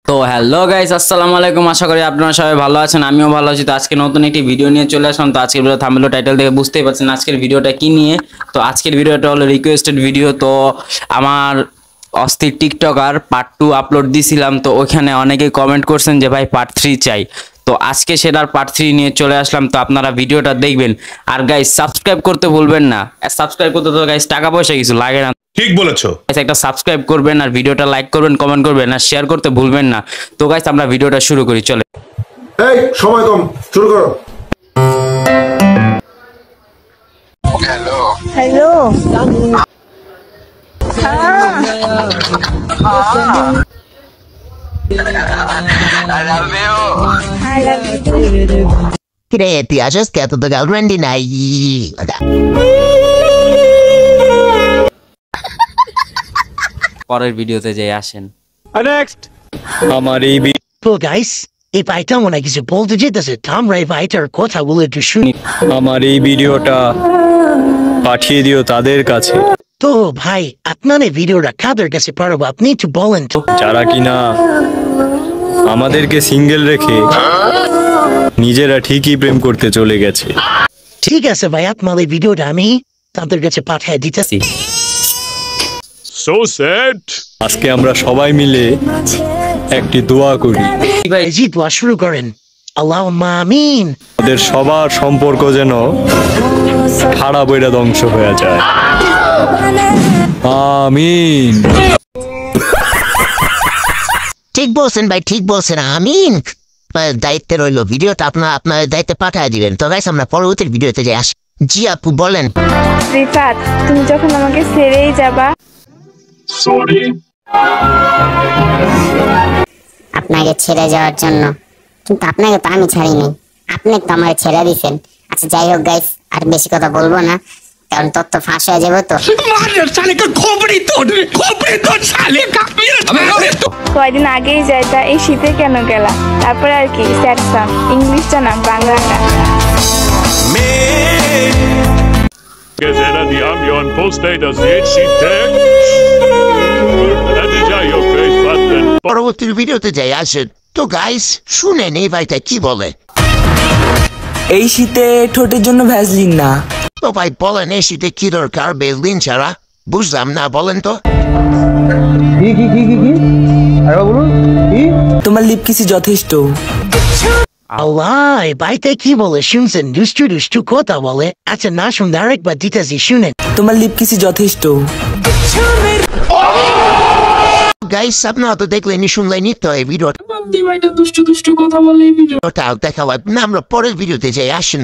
তো hello guys, আসসালামু আলাইকুম। আশা করি আপনারা সবাই ভালো আছেন, আমিও ভালো আছি। তো আজকে নতুন একটি ভিডিও নিয়ে চলে আসলাম। তো আজকের ভিডিও থাম্বনেল টাইটেল দেখে বুঝতেই পারছেন আজকের ভিডিওটা কি নিয়ে। তো আজকের ভিডিওটা হলো রিকোয়েস্টেড ভিডিও। তো আমার অস্থির টিকটকার পার্ট 2 আপলোড দিয়েছিলাম, তো ওইখানে অনেকে কমেন্ট করছেন যে ভাই পার্ট 3 চাই। তো আজকে সেটার পার্ট 3 নিয়ে চলে আসলাম। তো আপনারা ভিডিওটা দেখবেন, আর গাইস সাবস্ক্রাইব করতে ভুলবেন না। সাবস্ক্রাইব করতে তো গাইস টাকা পয়সা কিছু লাগে না, ঠিক বলেছো। একটা সাবস্ক্রাইব করবেন, আর ভিডিওটা লাইক করবেন, কমেন্ট করবেন, আর শেয়ার করতে ভুলবেন না। তো গাইস আমরা ভিডিওটা শুরু করি, চলে। এই সময় কম, শুরু করো। হ্যালো হ্যালো কিরে তুই আসস কে? তো গার্লফ্রেন্ডই নাই। পরের ভিডিওতে যাই, আসেন। আমার এই তো গাইস এই ভাইটা মনে কিছু বলতে যেতেছে, আমরা এই ভাইটার কথা বলে একটু শুনি। আমার এই ভিডিওটা পাঠিয়ে দিও তাদের কাছে তো ভাই আপনার এই ভিডিওটা কাদের কাছে পারবো আপনি একটু বলেন তো। যারা কিনা আমাদেরকে সিঙ্গেল রেখে নিজেরা ঠিকই প্রেম করতে চলে গেছে। ঠিক আছে ভাই, আপনার এই ভিডিওটা আমি তাদের কাছে পাঠিয়ে দিতেছি। So sad. আজকে আমরা সবাই মিলে একটি দোয়া করি, এই জি দোয়া শুরু করেন। আল্লাহুম্মা আমিন। আমাদের সবার সম্পর্ক যেন খারাপ বইরা ধ্বংস হয়ে যায়। আমিন। ঠিক বলছেন ভাই, ঠিক বলছেন। আমিন। দায়িত্বে রইলো, ভিডিওটা আপনার দায়িত্বে পাঠিয়ে দিবেন। তো গাইস আমরা পরবর্তী ভিডিওতে যাই। জি আপু বলেন। রিফাত, তুমি যখন আমাকে ছেড়েই যাবা, আপনাকে ছেড়ে যাওয়ার জন্য, কিন্তু আপনাকে তো আমি ছাড়িনি, আপনি তো আমাকে ছেড়ে দিয়েছেন। আচ্ছা যাই হোক গাইস, আর বেশি কথা বলবো না, কারণ তথ্য ফাঁস হয়ে যাবে। তো কয়দিন আগেই যাইতা, এই শীতে কেন গেলা? তারপরে আর কি স্যাড সং, ইংলিশটা না বাংলাটা। Era die Amion Poster, das jetzt sie tag. Das ist ja ihr Face-Button. পরবর্তী ভিডিওতে যাই, আসেন। তো গাইস শুনেন এই ভাইটা কি বলে। এই শীতে ঠোঁটের জন্য ভ্যাসলিন না। তো ভাই বলেন এই শীতে কি দরকার ভ্যাসলিন ছাড়া? বুঝলাম না, বলেন তো। তোমার লিপ কিসি যথেষ্ট। আল্লাহ এই ভাইটা কি বলে শুনছেন? দুষ্টু দুষ্টু কথা বলে। আচ্ছা না শুনতে আরেকবার দিতেছি, শুনেন। তোমার লিপ কিসি যথেষ্ট। গাইস আপনারা তো দেখলেনি শুনলেনি, তো এই ভিডিওটা দেখা লাগবে না। আমরা পরের ভিডিওতে যাই, আসেন।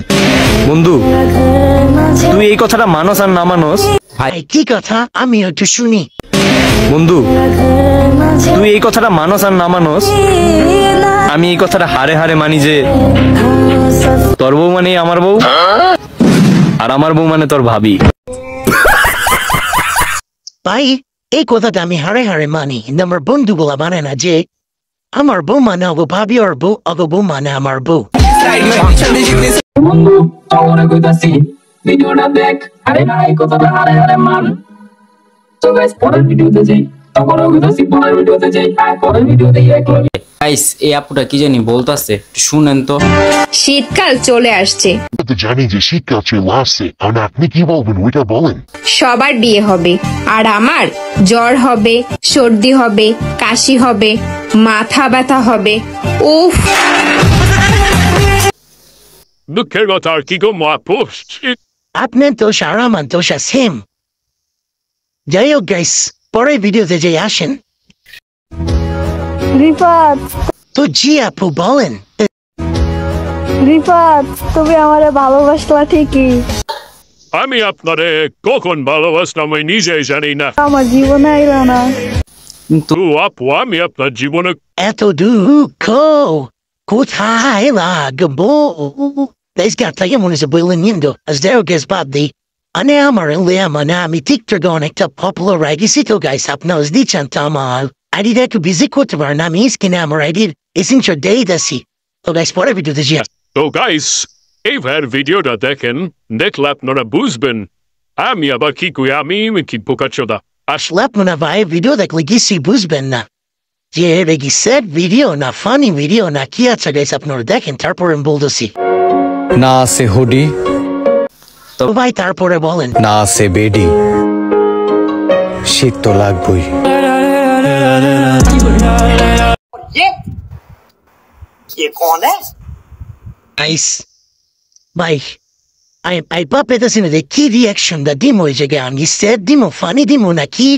বন্ধু তুই এই কথাটা মানস আর না মানস? ভাই কি কথা আমি একটু শুনি। বন্ধু তুই এই কথাটা মানস আর না মানস, আমি এই কথাটা হারে হারে মানি যে তোর বউ মানে আমার বউ, আর আমার বউ মানে তোর ভাবি। ভাই এই কথাটা আমি হারে হারে মানি, কিন্তু আমার বন্ধুগুলা মানে না যে আমার বউ মানে অগো ভাবি, আর বউ অগো বউ মানে আমার বউ। ভিডিওটা দেখ, আরে না এই কথাটা হারে হারে মান। তো গাইস পরের ভিডিওতে যাই, গাইস এই আপুটা কি জানি বলতাছে, শুনেন তো। শীতকাল চলে আসছে, জানি যে শীতকাল চলে আসছে, আর আপনি কি বলবেন ওইটা বলেন। সবার বিয়ে হবে, আর আমার জ্বর হবে, সর্দি হবে, কাশি হবে, মাথা ব্যথা হবে। উফ, দুঃখের কথা আর কি গো মা পোস্ট। আপনার তো সারা আমার তো সেম। যাই হোক গাইস পরের ভিডিওতে যাই, আসেন। রিফাত, তো জি আপু বলেন। রিফাত তুমি আমারে ভালোবাসলা ঠিকই, আমি আপনারে কখন ভালোবাসলাম আমি নিজেই জানি না। আমার জীবনে আইলা না। কিন্তু আপু আমি আপনার জীবনে এত দুঃখ কোথায় লাগবো? Deze gaat tegen me is brilliant. As there goes Bob the Ane Amar and Liam and Ami Tiktragon to popular Ragisito guys up now as the Chantamal. I did that to be Zico to our Namis can Amar I did. Isn't your day to see? So guys whatever do this year. তো guys এইবার ভিডিওটা দেখেন, দেখলে আপনারা বুঝবেন আমি আবার কি কই, আমি কি পোকাচোদা। Schleppman of I video that Legisi Buzben. যে এটা কি সেট ভিডিও না ফানি ভিডিও না কি আছে গাইস আপনারা দেখেন তারপরে আমি বলতেছি। না আছে হুডি, তো ভাই তারপরে বলেন। না আছে বেডি, শীত তো লাগবই। গাইস ভাই I পেতেছি না কি রিয়াকশন দা দিমো এই জায়গায় আমি সেট দিমো ফানি দিমো না কি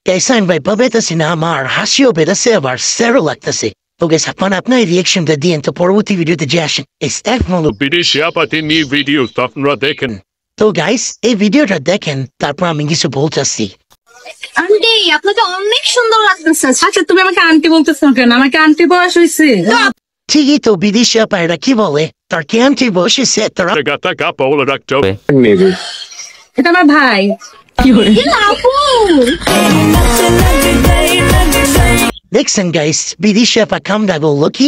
গাইস আমি ভাই পেতেছি না আমার হাসিও পেতেছে আবার সেরো লাগতেছে। তো গাইস আপনার রিয়াকশনটা দিন তো পরবর্তী ভিডিওতে যে আসেন বিদেশি আপাতত নিয়ে ভিডিও আপনারা দেখেন। তো গাইস এই ভিডিওটা দেখেন তারপর আমি কিছু বলতেছি। আন্টি আপনাকে অনেক সুন্দর লাগতেছে। আচ্ছা তুমি আমাকে আন্টি বলতেছো কেন? আমাকে আন্টি বয়স হয়েছে। ঠিকই তো বিদেশি আপারা কি বলে তার কি আন্টি বসেছে তারা গাতা কাপা ওলা রাখতে হবে। এটা আমার ভাই। দেখছেন গাইস বিদেশি আপা কামটা বললো কি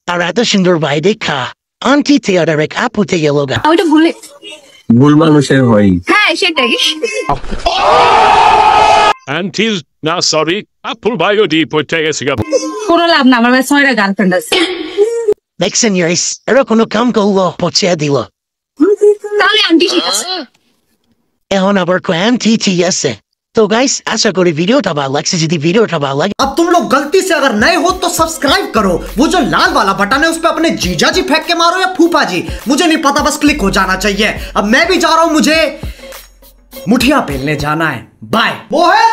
তার এত সুন্দর ভাই দেখা আন্টি থিয়েটার এক আপুতে গেল গা। ওইটা ভুলে ভুল মানুষের হয়। হ্যাঁ সেটাই। আন্টিল না সরি আপুল বায়ো ডি পড়তে গেছে। কোনো লাভ না, আমার ভাই 6টা গার্লফ্রেন্ড আছে। দেখছেন গাইস এরা কোনো কাম করলো পচিয়ে দিল। তাহলে আন্টি ঠিক আছে। এখন আবার কো আন্টি ঠিক আছে। तो गाइस आशा करी वीडियो भालो लागছে যদি ভিডিওটা ভালো লাগে अब तुम लोग गलती से अगर नए हो तो सब्सक्राइब करो। वो जो लाल वाला बटन है उस पे अपने जीजा जी फेंक के मारो या फूफा जी, मुझे नहीं पता, बस क्लिक हो जाना चाहिए। अब मैं भी जा रहा हूं, मुझे मुठिया पेलने जाना है। बाय। वो है